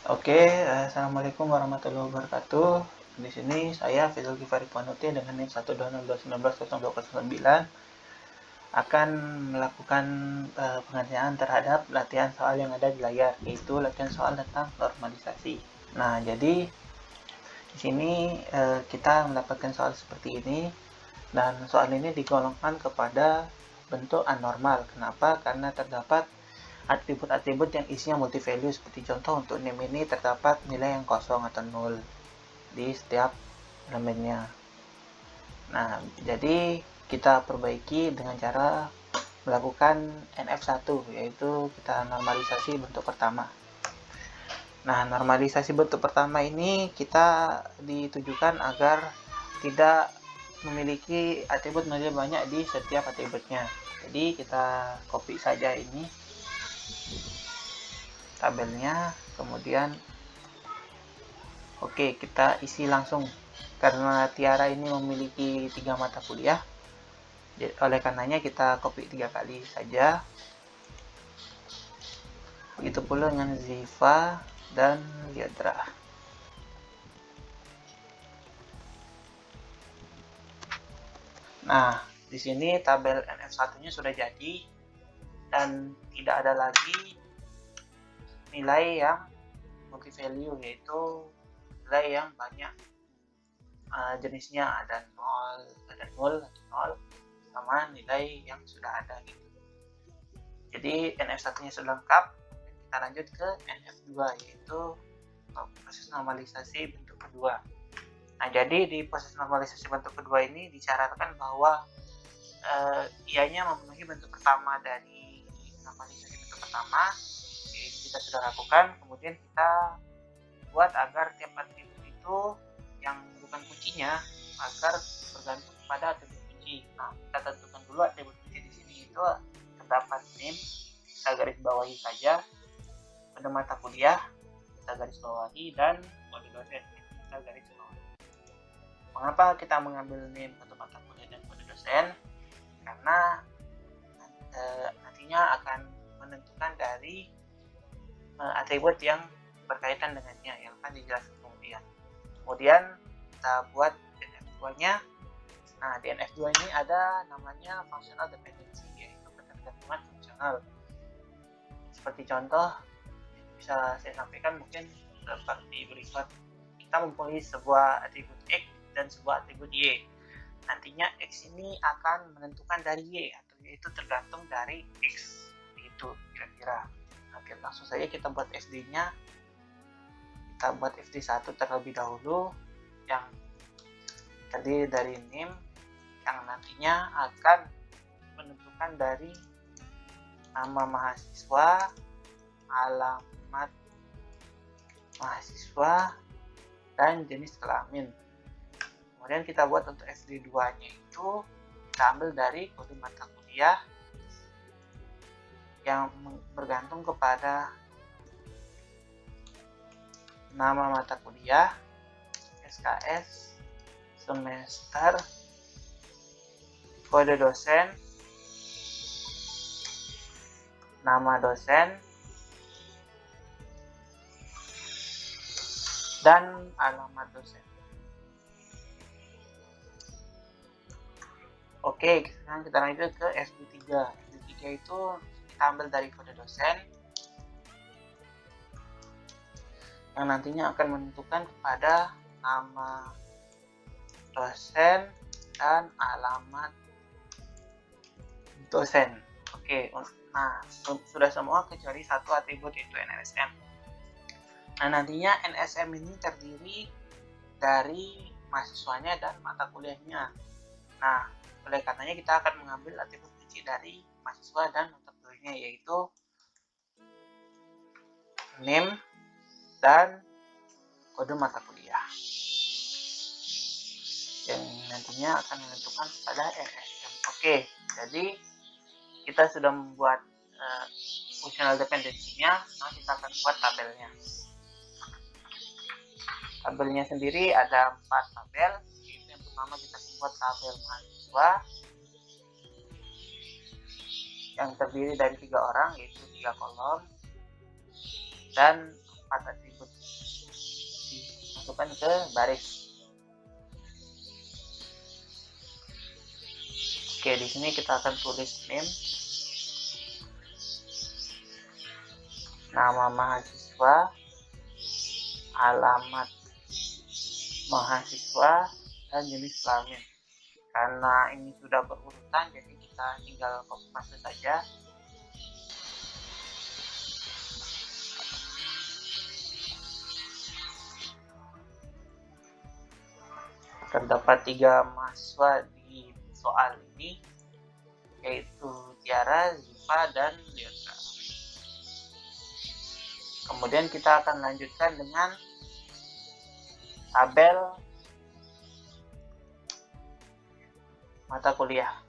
Oke, assalamualaikum warahmatullahi wabarakatuh. Di sini saya Fizul Gifari Panuti dengan NIM 120190029 akan melakukan pengerjaan terhadap latihan soal yang ada di layar, yaitu latihan soal tentang normalisasi. Nah, jadi di sini kita mendapatkan soal seperti ini, dan soal ini digolongkan kepada bentuk anormal. Kenapa? Karena terdapat atribut-atribut yang isinya multi-value. Seperti contoh untuk name ini terdapat nilai yang kosong atau nol di setiap elemennya. Nah, jadi kita perbaiki dengan cara melakukan NF1, yaitu kita normalisasi bentuk pertama. Nah, normalisasi bentuk pertama ini kita ditujukan agar tidak memiliki atribut lebih banyak di setiap atributnya. Jadi kita copy saja ini tabelnya, kemudian oke, kita isi langsung. Karena Tiara ini memiliki 3 mata kuliah, oleh karenanya kita copy 3 kali saja. Begitu pula dengan Ziva dan Liodra. Nah, di sini tabel NF1-nya sudah jadi dan tidak ada lagi nilai yang multi value, yaitu nilai yang banyak jenisnya, ada 0 sama nilai yang sudah ada gitu. Jadi NF1-nya sudah lengkap. Kita lanjut ke NF2, yaitu proses normalisasi bentuk kedua. Nah, jadi di proses normalisasi bentuk kedua ini disyaratkan bahwa ianya memenuhi bentuk pertama dari normalisasi bentuk pertama. Ini kita sudah lakukan. Kemudian kita buat agar tiap atribut itu yang bukan kuncinya agar bergantung pada atribut kunci. Nah, kita tentukan dulu atribut kunci di sini itu terdapat name, kita garis bawahi saja, pada mata kuliah kita garis bawahi, dan kode dosen kita garis bawahi. Mengapa kita mengambil name untuk mata kuliah dan kode dosen? Karena nantinya akan menentukan dari atribut yang berkaitan dengannya yang akan dijelaskan kemudian. Kemudian kita buat NF2-nya. Nah, di NF2 ini ada namanya functional dependency, yaitu ketergantungan fungsional. Seperti contoh bisa saya sampaikan mungkin seperti berikut. Kita mempunyai sebuah atribut X dan sebuah atribut Y. Nantinya X ini akan menentukan dari Y, atau yaitu tergantung dari X. Itu kira-kira. Oke, langsung saja kita buat FD-nya. Kita buat FD1 terlebih dahulu, yang terdiri dari name, yang nantinya akan menentukan dari nama mahasiswa, alamat mahasiswa, dan jenis kelamin. Kemudian kita buat untuk FD2-nya itu kita ambil dari kode mata kuliah yang bergantung kepada nama mata kuliah, SKS, semester, kode dosen, nama dosen, dan alamat dosen. Oke, sekarang kita lanjut ke FD3. FD3 itu kita ambil dari kode dosen yang nantinya akan menentukan kepada nama dosen dan alamat dosen. Oke, nah sudah semua kecuali satu atribut, yaitu NSM. Nah, nantinya NSM ini terdiri dari mahasiswanya dan mata kuliahnya. Nah, oleh karenanya kita akan mengambil atribut kunci dari mahasiswa dan mata kuliahnya, yaitu name dan kode mata kuliah, yang nantinya akan menentukan pada NSM. Oke, jadi kita sudah membuat functional dependency-nya. Nah, kita akan buat tabelnya. Tabelnya sendiri ada 4 tabel. Yang pertama kita buat tabel mahasiswa yang terdiri dari 3 orang, yaitu 3 kolom dan 4 atribut masukkan ke baris. Oke, di sini kita akan tulis name, nama mahasiswa, alamat mahasiswa, dan jenis kelamin. Karena ini sudah berurutan, jadi kita tinggal copy paste saja. Terdapat 3 mahasiswa di soal ini, yaitu Tiara, Ziva, dan Leotra. Kemudian kita akan lanjutkan dengan tabel mata kuliah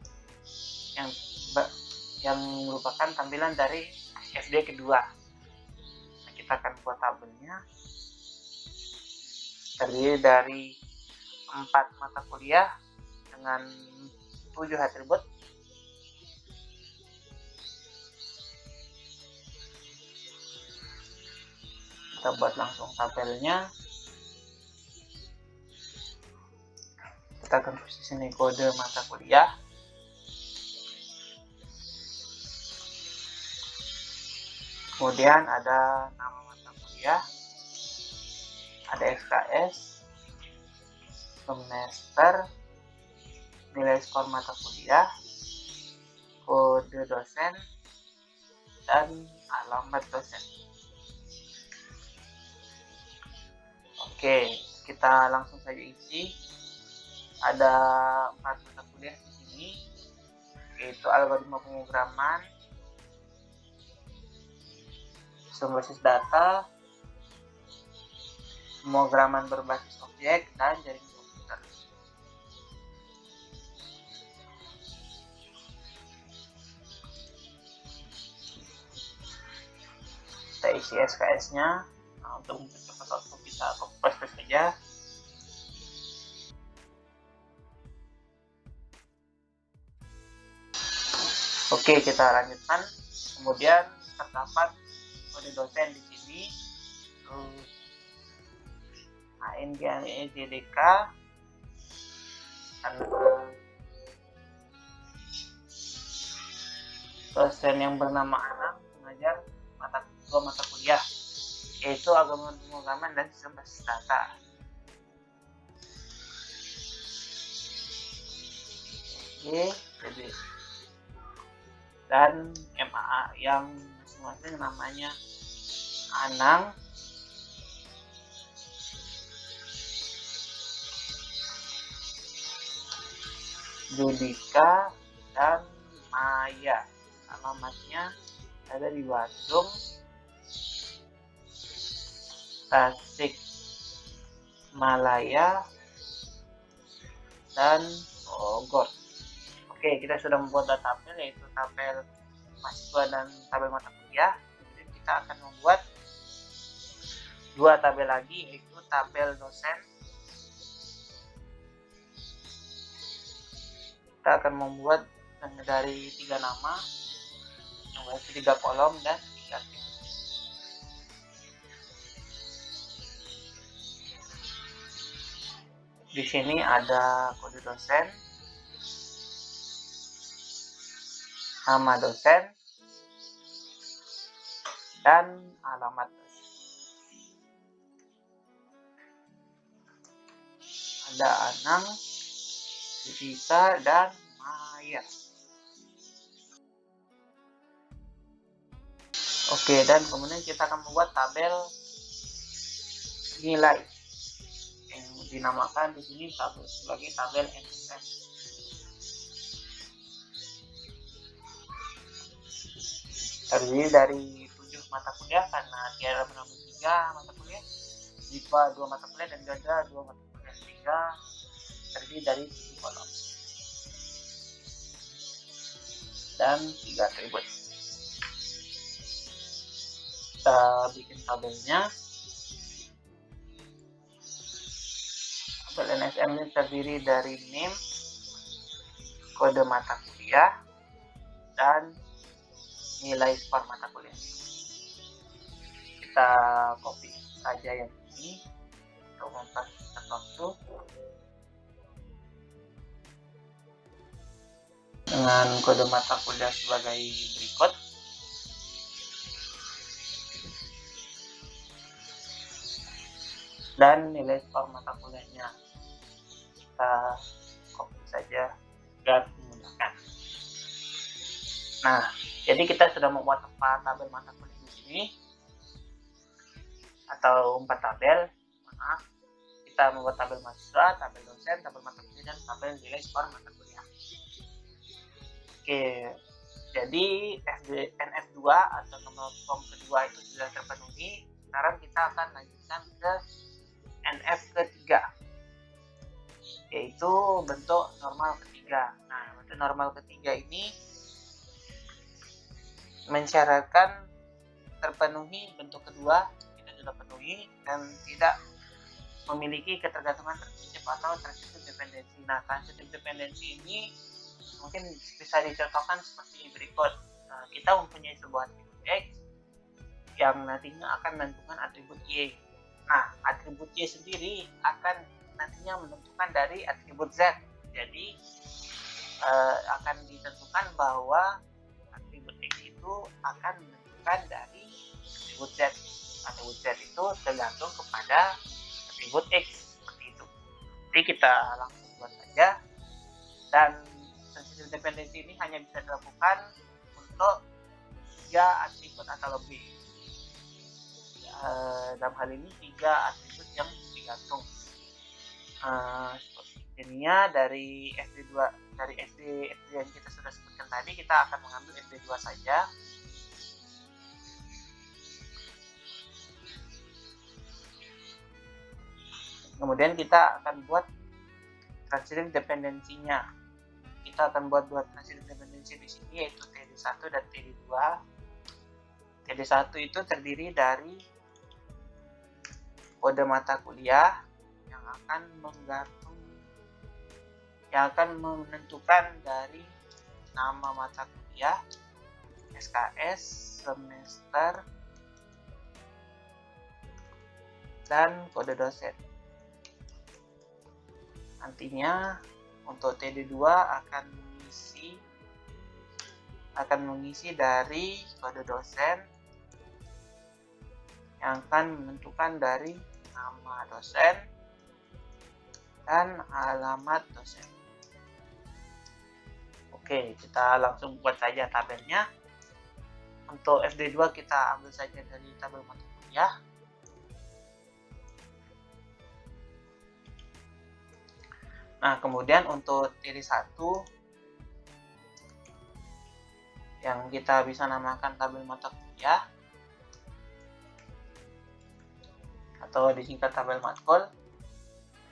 yang merupakan tampilan dari SD kedua. Nah, kita akan buat tabelnya terdiri dari 4 mata kuliah dengan 7 atribut. Kita buat langsung tabelnya. Kita akan tulis di sini kode mata kuliah. Kemudian ada nama mata kuliah, ada SKS, semester, nilai skor mata kuliah, kode dosen, dan alamat dosen. Oke, kita langsung saja isi. Ada 4 mata kuliah di sini, yaitu algoritma pemrograman, sistem basis data, pemrograman berbasis objek, dan jaringan komputer. Kita isi SKS-nya. Nah, untuk mempercepat waktu kita copy paste saja. Oke, kita lanjutkan. Kemudian terdapat kode dosen di sini. Terus ANGANEJDK, dosen yang bernama Anang mengajar dua mata kuliah, yaitu algoritma pemrograman dan sistem basis data. Oke, jadi dan MAA yang masing-masing namanya Anang, Judika, dan Maya. Alamatnya ada di Bandung, Tasik Malaya, dan Bogor. Oke, kita sudah membuat data tabel, yaitu tabel mahasiswa dan tabel mata kuliah. Kemudian kita akan membuat 2 tabel lagi, yaitu tabel dosen. Kita akan membuat dari 3 nama, yang berarti 3 kolom dan 3 teks. Di sini ada kode dosen, nama dosen, dan alamat dosen. Ada Anang, Judika, dan Maya. Oke, dan kemudian kita akan membuat tabel nilai yang dinamakan di sini sebagai tabel NSM. Terdiri dari 7 mata kuliah karena Tiara menambah 3 mata kuliah, Ziva 2 mata kuliah, dan Gaga 2 mata kuliah, sehingga terdiri dari 7 kolom dan 3 atribut. Kita bikin tabelnya. Tabel NSM ini terdiri dari name, kode mata kuliah, dan nilai skor mata kuliah. Kita copy saja yang ini. untuk mempersingkat waktu dengan kode mata kuliah sebagai berikut. Dan nilai skor mata kuliahnya kita copy saja agar memudahkan. Nah, jadi kita sudah membuat 4 tabel mata kuliah di sini, atau 4 tabel. Maaf, kita membuat tabel mahasiswa, tabel dosen, tabel mata kuliah, dan tabel nilai skor mata kuliah. Oke, jadi NF2 atau nomor form kedua itu sudah terpenuhi. Sekarang kita akan lanjutkan ke NF ketiga, yaitu bentuk normal ketiga. Nah, bentuk normal ketiga ini mensyaratkan terpenuhi bentuk kedua, kita sudah penuhi, dan tidak memiliki ketergantungan transitif atau transitif dependensi. Nah, transitif dependensi ini mungkin bisa dicontohkan seperti berikut. Nah, kita mempunyai sebuah atribut X yang nantinya akan menentukan atribut Y. Nah, atribut Y sendiri akan nantinya menentukan dari atribut Z. Jadi akan ditentukan bahwa atribut X itu akan menentukan dari atribut Z. Atribut Z itu tergantung kepada atribut X, seperti itu. Jadi kita langsung buat saja. Dan transitive dependency ini hanya bisa dilakukan untuk 3 atribut atau lebih. Dalam hal ini 3 atribut yang digantung. Seperti ininya dari SD2, dari SD yang kita sudah sebutkan tadi, kita akan mengambil SD2 saja. Kemudian kita akan buat transitive dependensinya. Kita akan buat 2 transitive dependency di sini, yaitu TD1 dan TD2. TD1 itu terdiri dari kode mata kuliah yang akan menentukan dari nama mata kuliah, SKS, semester, dan kode dosen. Nantinya untuk TD2 akan mengisi dari kode dosen yang akan menentukan dari nama dosen dan alamat dosen. Oke, kita langsung buat saja tabelnya. Untuk FD2 kita ambil saja dari tabel mata kuliah. Nah, kemudian untuk TD1 yang kita bisa namakan tabel mata kuliah atau disingkat tabel matkul,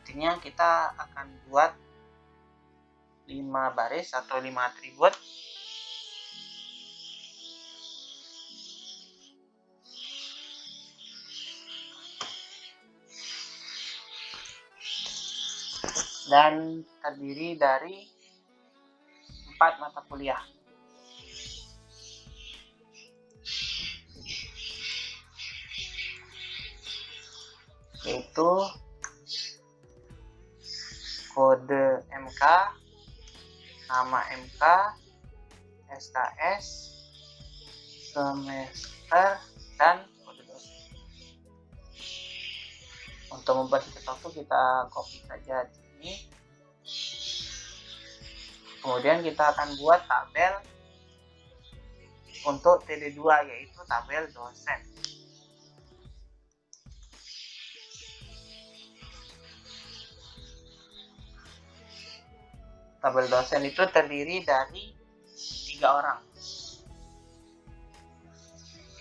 artinya kita akan buat 5 baris atau 5 atribut. Dan terdiri dari 4 mata kuliah. Yaitu kode MK, nama MK, SKS, semester, dan kode dosen. Untuk mempersingkat waktu kita copy saja di sini. Kemudian kita akan buat tabel untuk TD2, yaitu tabel dosen. Tabel dosen itu terdiri dari 3 orang.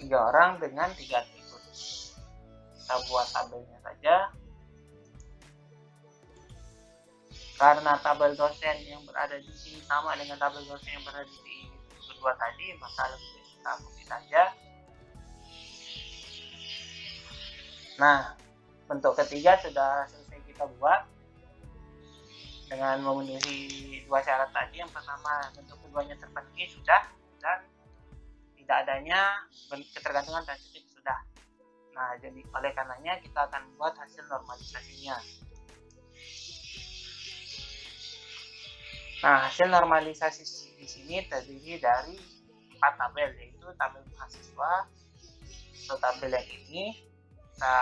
3 orang dengan 3 atribut. Kita buat tabelnya saja. Karena tabel dosen yang berada di sini sama dengan tabel dosen yang berada di kedua tadi, maka lebih baik kita copy saja. Nah, bentuk ketiga sudah selesai kita buat dengan memenuhi 2 syarat tadi. Yang pertama, bentuk keduanya terpenuhi sudah, dan tidak adanya ketergantungan transitif sudah. Nah, jadi oleh karenanya kita akan buat hasil normalisasinya. Nah, hasil normalisasi di sini terdiri dari 4 tabel, yaitu tabel mahasiswa atau tabel yang ini kita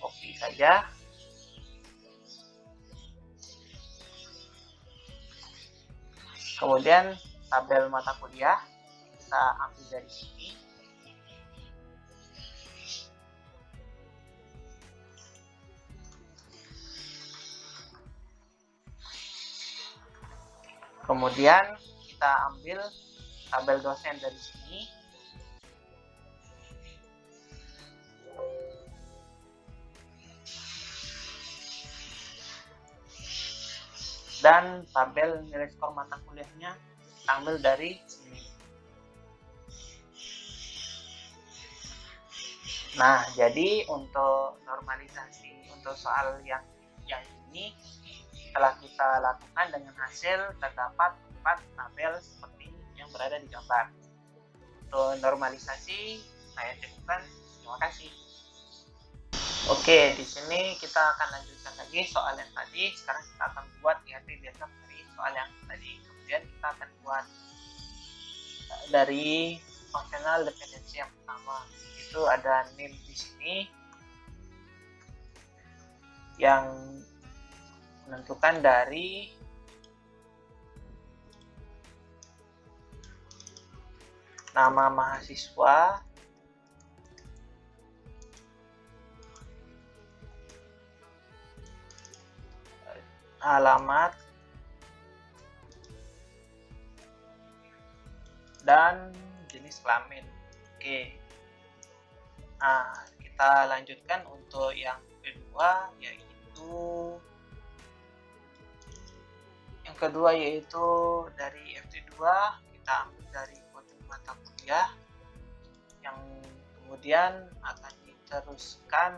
copy saja. Kemudian tabel mata kuliah kita ambil dari sini. Kemudian kita ambil tabel dosen dari sini. Dan tabel nilai skor mata kuliahnya kita ambil dari sini. Nah, jadi untuk normalisasi untuk soal yang ini telah kita lakukan dengan hasil terdapat 4 tabel seperti yang berada di gambar. Untuk normalisasi saya cukupkan. Terima kasih. Oke, di sini kita akan lanjutkan lagi soal yang tadi. Sekarang kita akan buat IHP biasa dari soal yang tadi. Kemudian kita akan buat dari functional dependency yang pertama. Itu ada name di sini yang menentukan dari nama mahasiswa, alamat, dan jenis kelamin. Oke. Nah, kita lanjutkan untuk yang kedua, yaitu dari FT2 kita ambil dari kode mata kuliah yang kemudian akan diteruskan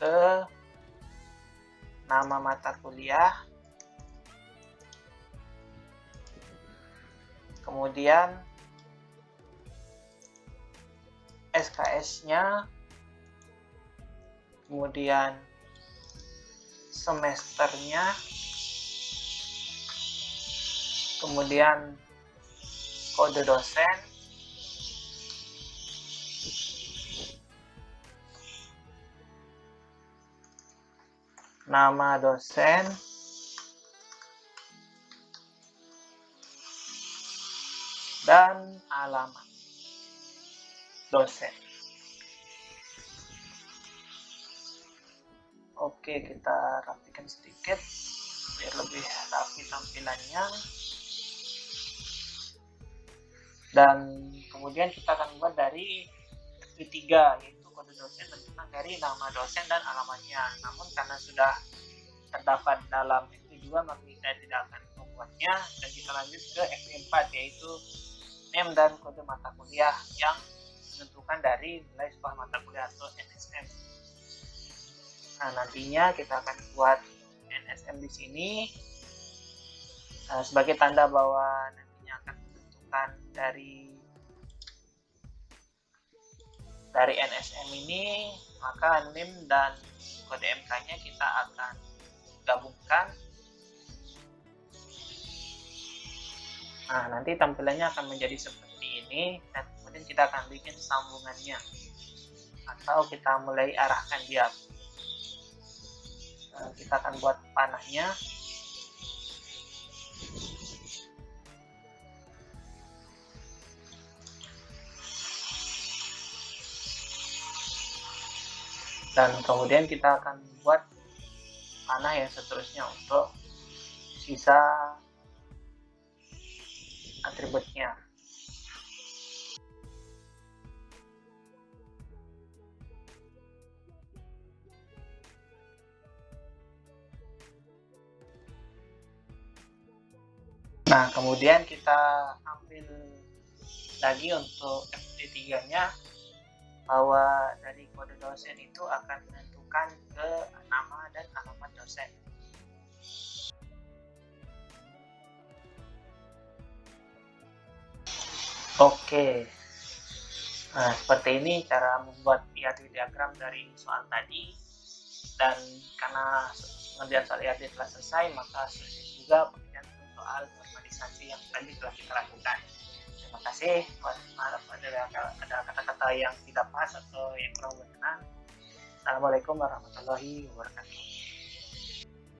ke nama mata kuliah, kemudian SKS-nya, kemudian semesternya, kemudian kode dosen, nama dosen, dan alamat dosen. Oke, kita rapikan sedikit biar lebih rapi tampilannya. Dan kemudian kita akan buat dari FT3, yaitu kode dosen tentang dari nama dosen dan alamatnya. Namun karena sudah terdapat dalam FT2 maka kita tidak akan membuatnya, dan kita lanjut ke FT4, yaitu name dan kode mata kuliah yang menentukan dari nilai skor mata kuliah atau NSM. Nah, nantinya kita akan buat NSM di sini sebagai tanda bahwa nantinya akan menentukan dari NSM ini, maka NIM dan kode MK-nya kita akan gabungkan. Nah, nanti tampilannya akan menjadi seperti ini, dan kemudian kita akan bikin sambungannya atau kita mulai arahkan dia. Kita akan buat panahnya. Dan kemudian kita akan buat panah yang seterusnya untuk sisa atributnya. Nah, kemudian kita ambil lagi untuk FT3-nya, bahwa dari kode dosen itu akan menentukan ke nama dan alamat dosen. Oke. Nah, seperti ini cara membuat IAD diagram dari soal tadi. Dan karena pengerjaan soal IAD telah selesai, maka selesai juga pengerjaan soal normalisasi yang tadi telah kita lakukan. Terima kasih. Maaf ada kata-kata yang tidak pas atau yang kurang berkenan. Assalamualaikum warahmatullahi wabarakatuh.